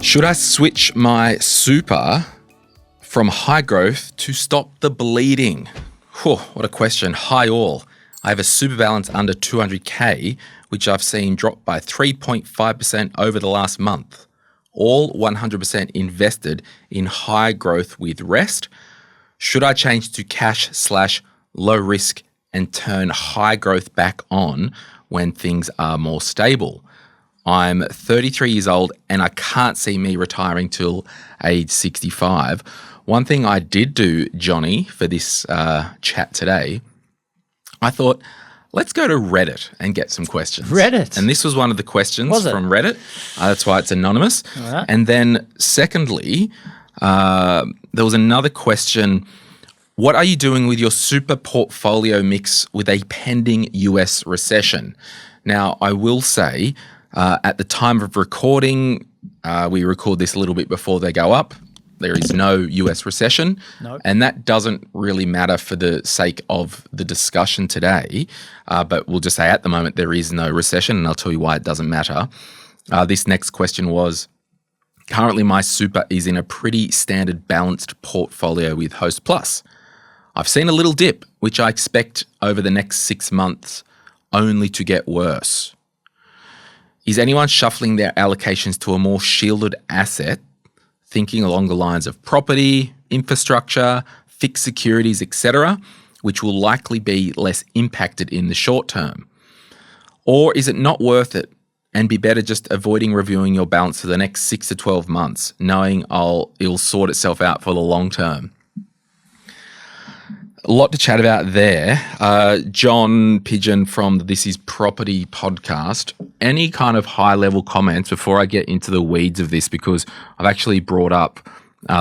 Should I switch my super from high growth to stop the bleeding? Whew, what a question. Hi all. I have a super balance under 200k, which I've seen drop by 3.5% over the last month. All 100% invested in high growth with rest. Should I change to cash/low risk and turn high growth back on when things are more stable? I'm 33 years old and I can't see me retiring till age 65. One thing I did do, Johnny, for this chat today, I thought, let's go to Reddit and get some questions. Reddit? And this was one of the questions from Reddit. That's why it's anonymous. All right. And then secondly, there was another question. What are you doing with your super portfolio mix with a pending US recession? Now, I will say, at the time of recording, we record this a little bit before they go up. There is no US recession. Nope. And that doesn't really matter for the sake of the discussion today. But we'll just say at the moment there is no recession, and I'll tell you why it doesn't matter. This next question was, currently my super is in a pretty standard balanced portfolio with Host Plus. I've seen a little dip, which I expect over the next 6 months only to get worse. Is anyone shuffling their allocations to a more shielded asset, thinking along the lines of property, infrastructure, fixed securities, etc., which will likely be less impacted in the short term? Or is it not worth it and be better just avoiding reviewing your balance for the next 6 to 12 months, knowing it'll sort itself out for the long term? A lot to chat about there. John Pidgeon from the This Is Property podcast. Any kind of high-level comments before I get into the weeds of this? Because I've actually brought up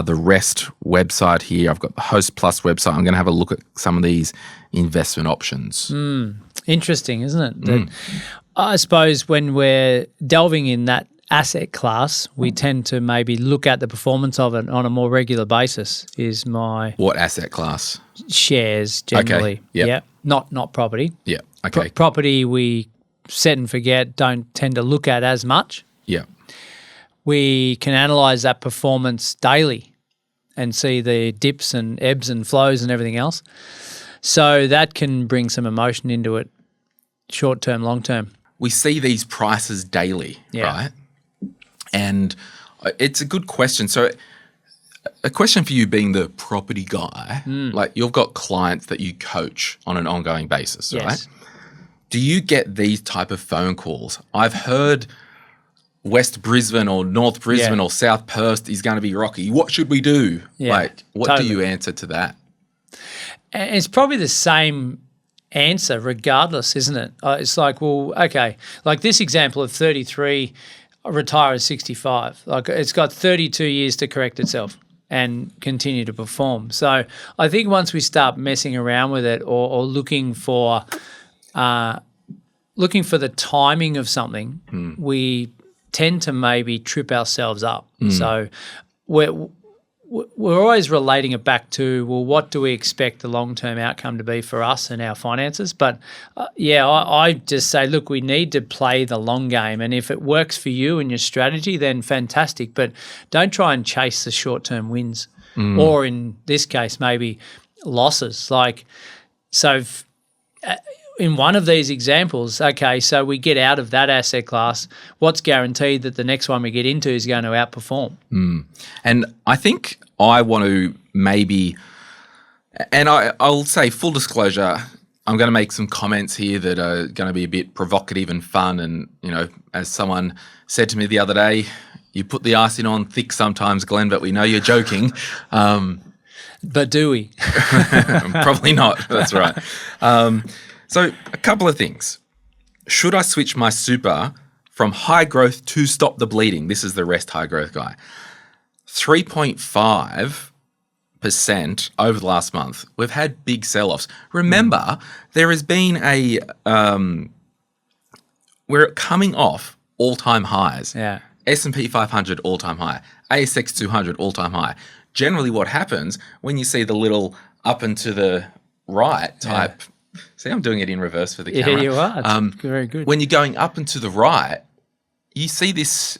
the Rest website here. I've got the Host Plus website. I'm going to have a look at some of these investment options. Interesting, isn't it? That I suppose when we're delving in that asset class, we tend to maybe look at the performance of it on a more regular basis. Is my What asset class? Shares generally? Okay. Yep. Yeah, not property. Yeah. Okay. Property we set and forget, don't tend to look at as much. Yeah. We can analyse that performance daily and see the dips and ebbs and flows and everything else. So that can bring some emotion into it, short term, long term. We see these prices daily, right? And it's a good question. So a question for you being the property guy, like you've got clients that you coach on an ongoing basis, right? Do you get these type of phone calls? I've heard West Brisbane or North Brisbane or South Perth is going to be rocky. What should we do? Like, what do you answer to that? And it's probably the same answer regardless, isn't it? It's like, well, okay, like this example of 33, retire at 65. Like it's got 32 years to correct itself and continue to perform. So I think once we start messing around with it or looking for the timing of something, we tend to maybe trip ourselves up. So we're always relating it back to, well, what do we expect the long-term outcome to be for us and our finances? But, I just say, look, we need to play the long game. And if it works for you and your strategy, then fantastic. But don't try and chase the short-term wins or in this case, maybe losses. In one of these examples, okay, so we get out of that asset class, what's guaranteed that the next one we get into is going to outperform? And I think I want to maybe, and I'll say full disclosure, I'm going to make some comments here that are going to be a bit provocative and fun. And, you know, as someone said to me the other day, you put the icing on thick sometimes, Glen, but we know you're joking. But do we? Probably not. That's right. So a couple of things. Should I switch my super from high growth to stop the bleeding? This is the Rest high growth guy. 3.5% over the last month. We've had big sell-offs. Remember, there has been we're coming off all-time highs. Yeah. S&P 500 all-time high. ASX 200 all-time high. Generally what happens when you see the little up and to the right type. See, I'm doing it in reverse for the camera. Yeah, you are. It's very good. When you're going up and to the right, you see this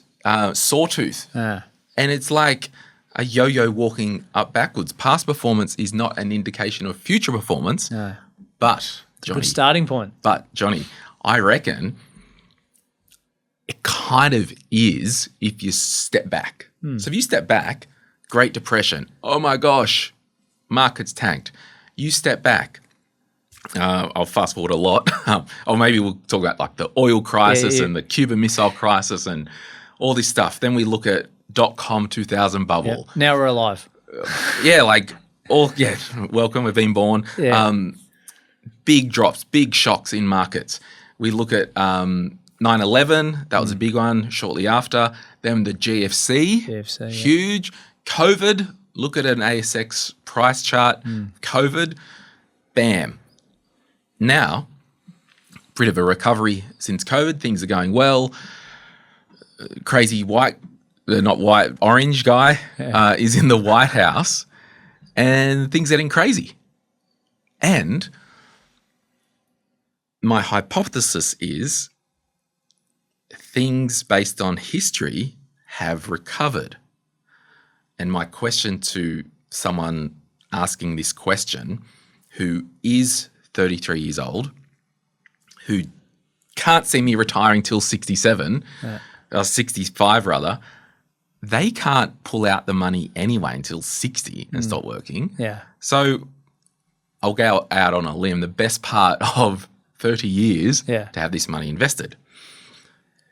sawtooth And it's like a yo-yo walking up backwards. Past performance is not an indication of future performance. No. But, Good Johnny, starting point. I reckon it kind of is if you step back. So if you step back, Great Depression, oh my gosh, market's tanked. You step back. I'll fast forward a lot. Or maybe we'll talk about like the oil crisis and the Cuban Missile Crisis and all this stuff. Then we look at .com 2000 bubble. Yep. Now we're alive. Welcome, we've been born. Yeah. Big drops, big shocks in markets. We look at 9/11, that was a big one shortly after. Then the GFC, huge. COVID, look at an ASX price chart. COVID, bam. Now, bit of a recovery since COVID. Things are going well. Crazy orange guy is in the White House and things are getting crazy. And my hypothesis is things based on history have recovered. And my question to someone asking this question who is 33 years old, who can't see me retiring till 67, or 65 rather, they can't pull out the money anyway until 60 and stop working. Yeah. So I'll go out on a limb. The best part of 30 years to have this money invested.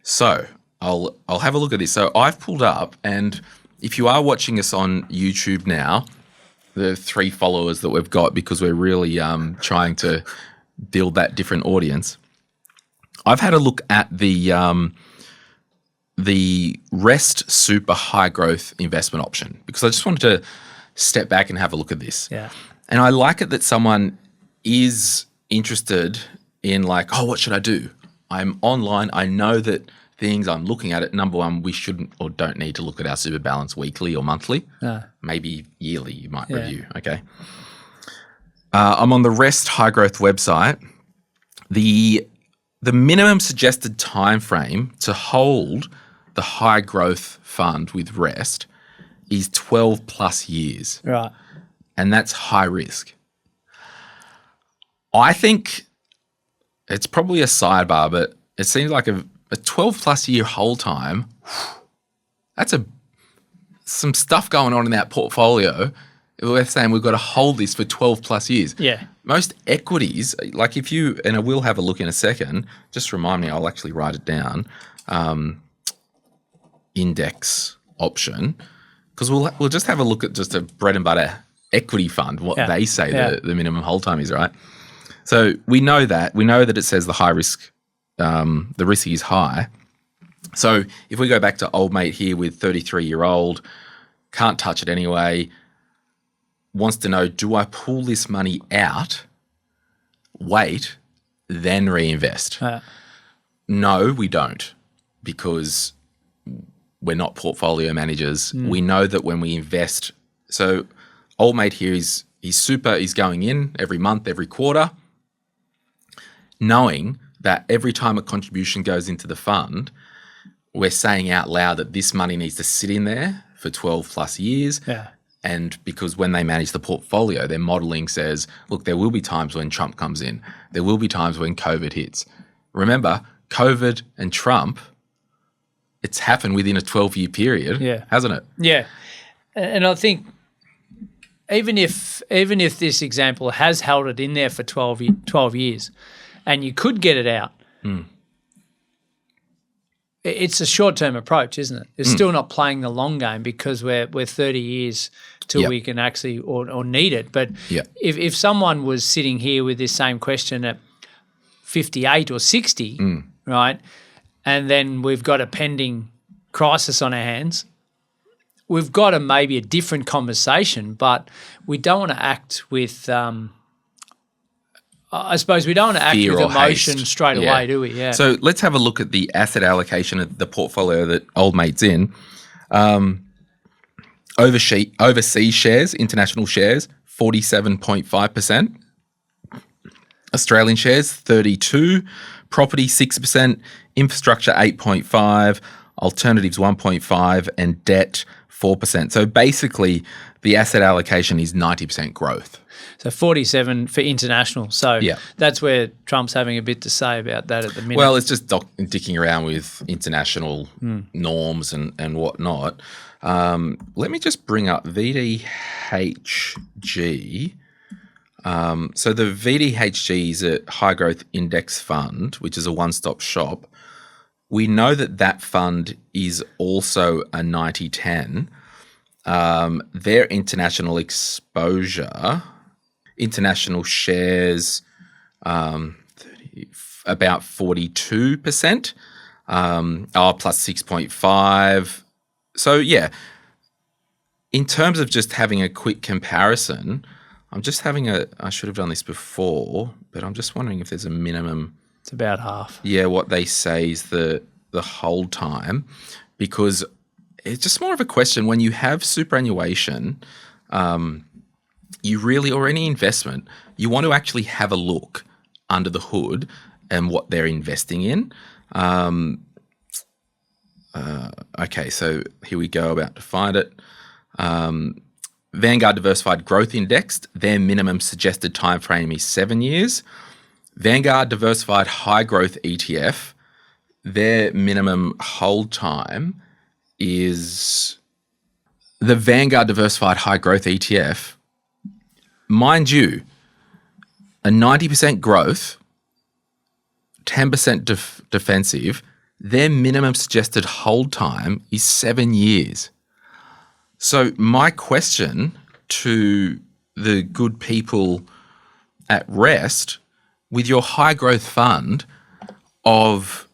So I'll have a look at this. So I've pulled up, and if you are watching us on YouTube now, the 3 followers that we've got, because we're really trying to build that different audience, I've had a look at the Rest Super High Growth Investment Option because I just wanted to step back and have a look at this. Yeah. And I like it that someone is interested in like, oh, what should I do? I'm online. I know that things I'm looking at it. Number one, we shouldn't or don't need to look at our super balance weekly or monthly. Maybe yearly you might review. Okay. I'm on the Rest High Growth website. The minimum suggested time frame to hold the high growth fund with Rest is 12 plus years. Right. And that's high risk. I think it's probably a sidebar, but it seems like a 12 plus year hold time, that's some stuff going on in that portfolio. We're saying we've got to hold this for 12 plus years. Yeah. Most equities, like if you, and I will have a look in a second, just remind me, I'll actually write it down, index option, because we'll just have a look at just a bread and butter equity fund, what they say the minimum hold time is, right? So we know that it says the high risk, the risk is high. So if we go back to old mate here with 33-year-old, can't touch it anyway, wants to know, do I pull this money out, wait, then reinvest? No, we don't, because we're not portfolio managers. We know that when we invest, so old mate here he's going in every month, every quarter, knowing that every time a contribution goes into the fund, we're saying out loud that this money needs to sit in there for 12 plus years. Yeah. And because when they manage the portfolio, their modeling says, look, there will be times when Trump comes in. There will be times when COVID hits. Remember, COVID and Trump, it's happened within a 12-year period, hasn't it? Yeah. And I think even if this example has held it in there for 12 years and you could get it out, it's a short-term approach, isn't it? It's still not playing the long game because we're 30 years till we can actually or need it. But if someone was sitting here with this same question at 58 or 60, right, and then we've got a pending crisis on our hands, we've got maybe a different conversation, but we don't want to act with I suppose we don't want to act with emotion straight away, do we? Yeah. So let's have a look at the asset allocation of the portfolio that old mate's in. Overseas shares, international shares, 47.5%. Australian shares, 32%. Property, 6%. Infrastructure, 8.5%. alternatives 1.5, and debt 4%. So basically, the asset allocation is 90% growth. So 47 for international. So Yeah. that's where Trump's having a bit to say about that at the minute. Well, it's just dicking around with international norms and whatnot. Let me just bring up VDHG. So the VDHG is a high growth index fund, which is a one-stop shop. We know that fund is also a 90-10. Their international exposure, international shares, about 42%, plus 6.5. So yeah, in terms of just having a quick comparison, I should have done this before, but I'm just wondering if there's a minimum. It's about half. Yeah, what they say is the hold time, because it's just more of a question when you have superannuation, you really, or any investment, you want to actually have a look under the hood and what they're investing in. Okay, so here we go, about to find it. Vanguard Diversified Growth Index, their minimum suggested time frame is 7 years. Vanguard Diversified High Growth ETF, their minimum hold time is the Vanguard Diversified High Growth ETF. Mind you, a 90% growth, 10% defensive, their minimum suggested hold time is 7 years. So my question to the good people at Rest, with your high growth fund of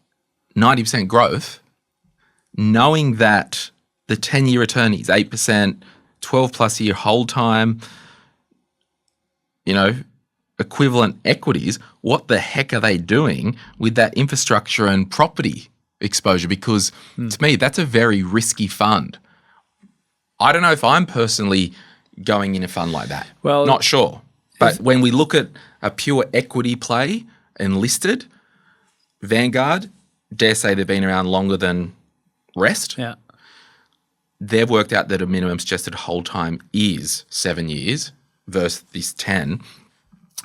90% growth, knowing that the 10-year return is 8%, 12 plus year hold time, equivalent equities, what the heck are they doing with that infrastructure and property exposure? Because to me, that's a very risky fund. I don't know if I'm personally going in a fund like that. Well, not sure. But when we look at a pure equity play and listed, Vanguard, dare say they've been around longer than Rest. Yeah. They've worked out that a minimum suggested hold time is 7 years versus this 10.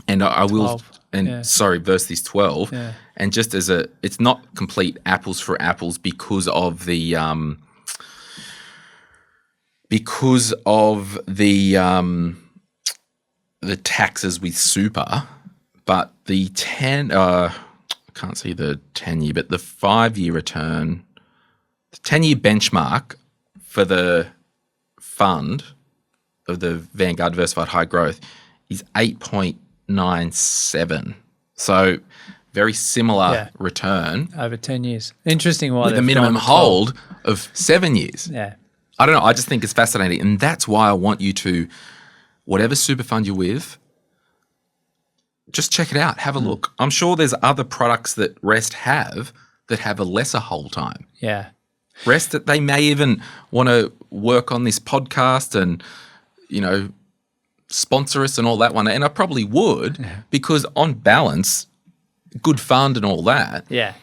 And I will, 12. versus this 12. Yeah. And just as it's not complete apples for apples because of the taxes with super, but the 10, I can't see the 10-year, but the 5-year return, the 10-year benchmark for the fund of the Vanguard Diversified High Growth is 8.97. So very similar return. Over 10 years. Interesting why with a minimum hold of 7 years. Yeah. I don't know. I just think it's fascinating. And that's why I want you to, whatever super fund you're with, just check it out. Have a look. I'm sure there's other products that Rest have that have a lesser hold time. Yeah. Rest that they may even want to work on this podcast and, sponsor us and all that one. And I probably would because on balance, good fund and all that. Yeah.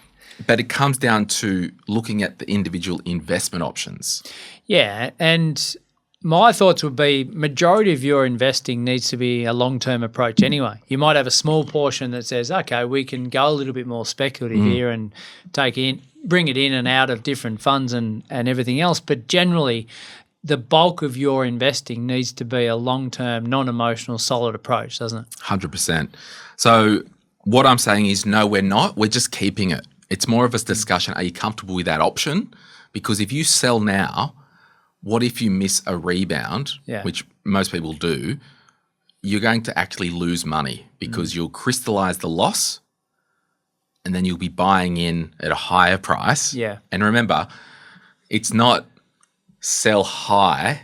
But it comes down to looking at the individual investment options. Yeah, and my thoughts would be majority of your investing needs to be a long-term approach anyway. You might have a small portion that says, okay, we can go a little bit more speculative here and bring it in and out of different funds and everything else. But generally, the bulk of your investing needs to be a long-term, non-emotional, solid approach, doesn't it? 100%. So what I'm saying is no, we're not. We're just keeping it. It's more of a discussion. Are you comfortable with that option? Because if you sell now, what if you miss a rebound, which most people do, you're going to actually lose money because you'll crystallize the loss and then you'll be buying in at a higher price. Yeah. And remember, it's not sell high.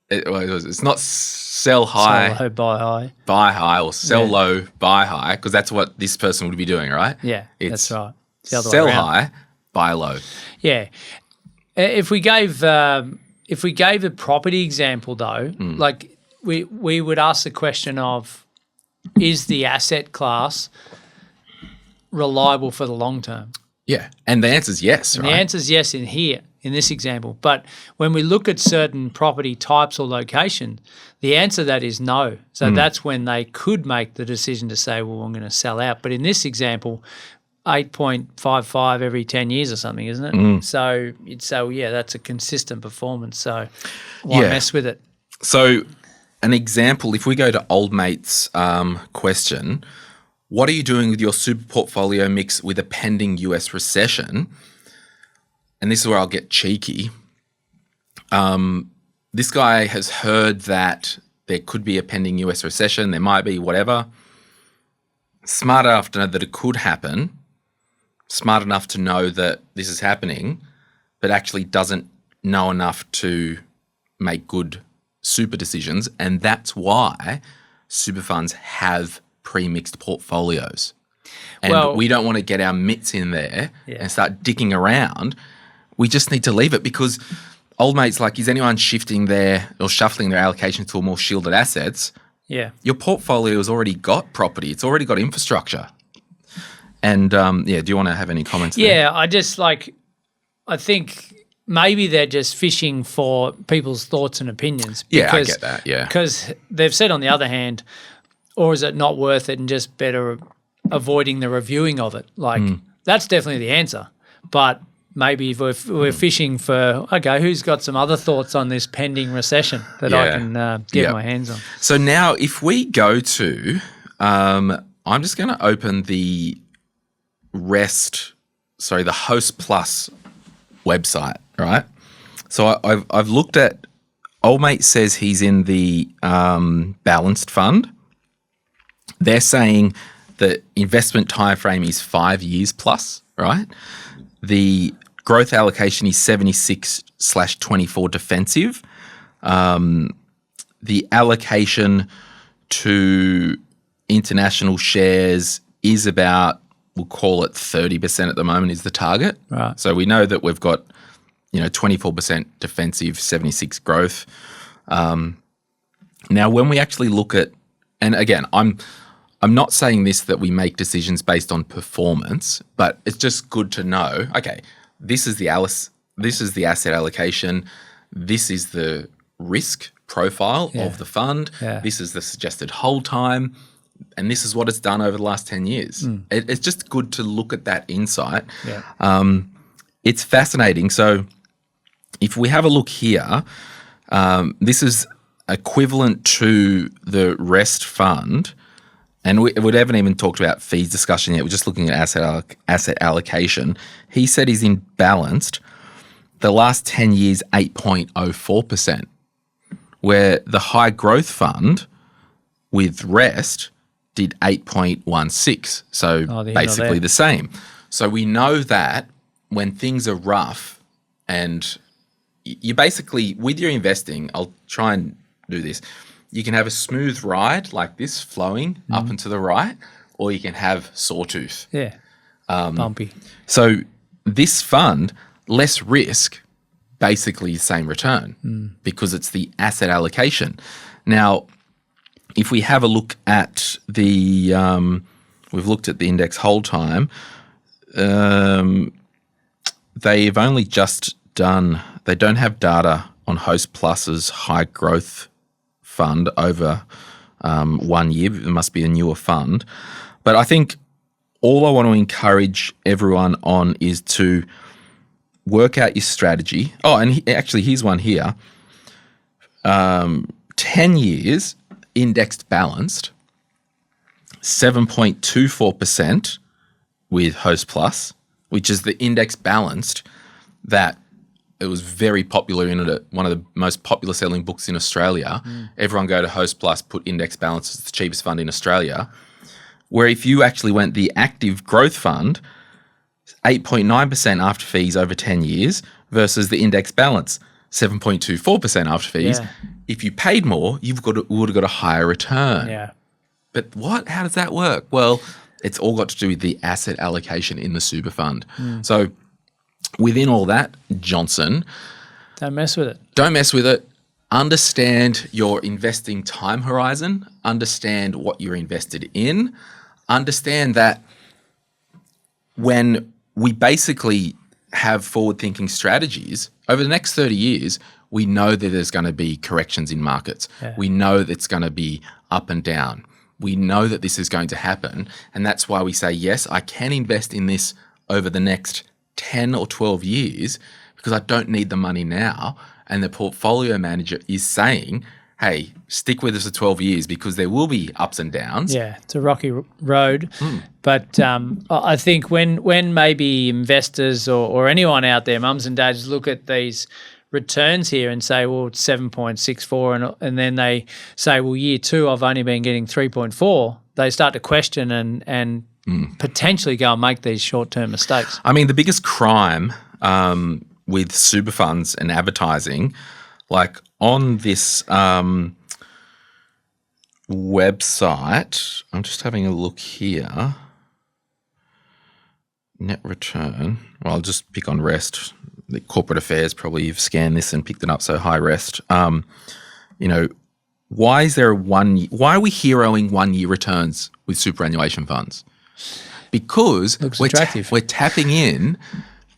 It's not sell high, sell low, buy high, or sell low, buy high, because that's what this person would be doing, right? Yeah, it's that's right. It's the other way sell around. high, buy low. Yeah. If we gave a property example though, like we would ask the question of, is the asset class reliable for the long term? Yeah, and the answer is yes, And right? the answer is yes in here. in this example. But when we look at certain property types or locations, the answer to that is no. So that's when they could make the decision to say, well, I'm going to sell out. But in this example, 8.55 every 10 years or something, isn't it? So you'd say, well, yeah, that's a consistent performance. So why mess with it? So an example, if we go to old mate's question, what are you doing with your super portfolio mix with a pending US recession? And this is where I'll get cheeky. This guy has heard that there could be a pending US recession. There might be, whatever. Smart enough to know that it could happen. Smart enough to know that this is happening, but actually doesn't know enough to make good super decisions. And that's why super funds have pre-mixed portfolios. And we don't want to get our mitts in there and start dicking around. We just need to leave it, because old mate's like, is anyone shifting their or shuffling their allocation to more shielded assets? Yeah. Your portfolio has already got property. It's already got infrastructure. And, do you want to have any comments there? Yeah, I think maybe they're just fishing for people's thoughts and opinions. Yeah, I get that, yeah. Because they've said, on the other hand, or is it not worth it and just better avoiding the reviewing of it? Like, that's definitely the answer. But maybe if we're fishing for, okay, who's got some other thoughts on this pending recession that I can get my hands on? So now if we go to, I'm just going to open the the Host Plus website, right? So I've looked at, old mate says he's in the balanced fund. They're saying the investment time frame is 5 years plus, right? The growth allocation is 76/24 defensive. The allocation to international shares is about, we'll call it 30% at the moment is the target. Right. So we know that we've got, 24% defensive, 76 growth. Now, when we actually look at, and again, I'm not saying this that we make decisions based on performance, but it's just good to know, okay, this is the asset allocation, this is the risk profile of the fund, this is the suggested hold time, and this is what it's done over the last 10 years. It's just good to look at that insight. Yeah. It's fascinating. So if we have a look here, this is equivalent to the REST fund. And we haven't even talked about fees discussion yet. We're just looking at asset allocation. He said he's in balanced. The last 10 years, 8.04%, where the high growth fund with REST did 8.16. So basically the same. So we know that when things are rough and you basically, with your investing, I'll try and do this. You can have a smooth ride like this flowing up and to the right, or you can have sawtooth. Yeah. Bumpy. So this fund, less risk, basically the same return because it's the asset allocation. Now, if we have a look at the, we've looked at the index hold time, they've only just done, they don't have data on Host Plus's high growth fund over 1 year. It must be a newer fund. But I think all I want to encourage everyone on is to work out your strategy. Oh, and actually, here's one here. 10 years indexed balanced, 7.24% with Host Plus, which is the index balanced that it was very popular in it, one of the most popular selling books in Australia. Everyone go to Host Plus, put index balance, it's the cheapest fund in Australia. Where if you actually went the active growth fund, 8.9% after fees over 10 years versus the index balance, 7.24% after fees. Yeah. If you paid more, would have got a higher return. Yeah. But what? How does that work? Well, it's all got to do with the asset allocation in the super fund. So within all that, Johnson, Don't mess with it. don't mess with it. Understand your investing time horizon. Understand what you're invested in. Understand that when we basically have forward-thinking strategies, over the next 30 years, we know that there's going to be corrections in markets. Yeah. We know that it's going to be up and down. We know that this is going to happen. And that's why we say, yes, I can invest in this over the next 10 or 12 years because I don't need the money now. And the portfolio manager is saying, hey, stick with us for 12 years because there will be ups and downs. Yeah, it's a rocky road. But I think when maybe investors or anyone out there, mums and dads, look at these returns here and say, well, it's 7.64 and then they say, well, year two, I've only been getting 3.4, they start to question and potentially go and make these short-term mistakes. I mean, the biggest crime with super funds and advertising, like on this website, I'm just having a look here. Net return. Well, I'll just pick on REST. The corporate affairs probably you've scanned this and picked it up. So high REST. Why is there why are we heroing 1 year returns with superannuation funds? Because we're tapping in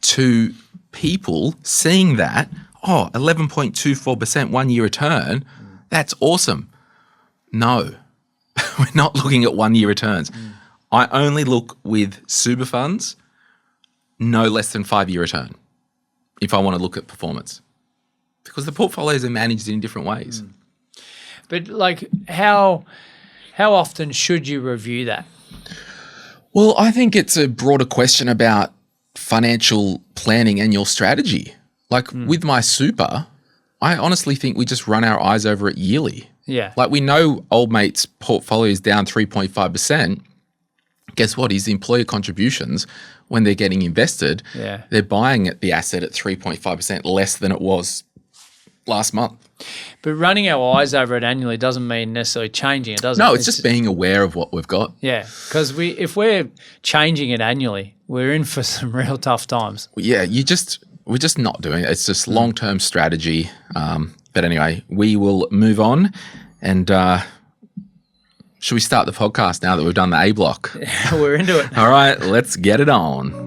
to people seeing that, 11.24% 1 year return, that's awesome. No, we're not looking at 1 year returns. I only look with super funds, no less than 5 year return if I want to look at performance because the portfolios are managed in different ways. But like how often should you review that? Well, I think it's a broader question about financial planning and your strategy. Like with my super, I honestly think we just run our eyes over it yearly. Yeah. Like we know old mate's portfolio is down 3.5%. Guess what? His employer contributions, when they're getting invested, they're buying the asset at 3.5% less than it was last month. But running our eyes over it annually doesn't mean necessarily changing it, does it? No, it's just being aware of what we've got. Yeah, because if we're changing it annually, we're in for some real tough times. Yeah, we're just not doing it. It's just long-term strategy. But anyway, we will move on and should we start the podcast now that we've done the A block? We're into it. All right, let's get it on.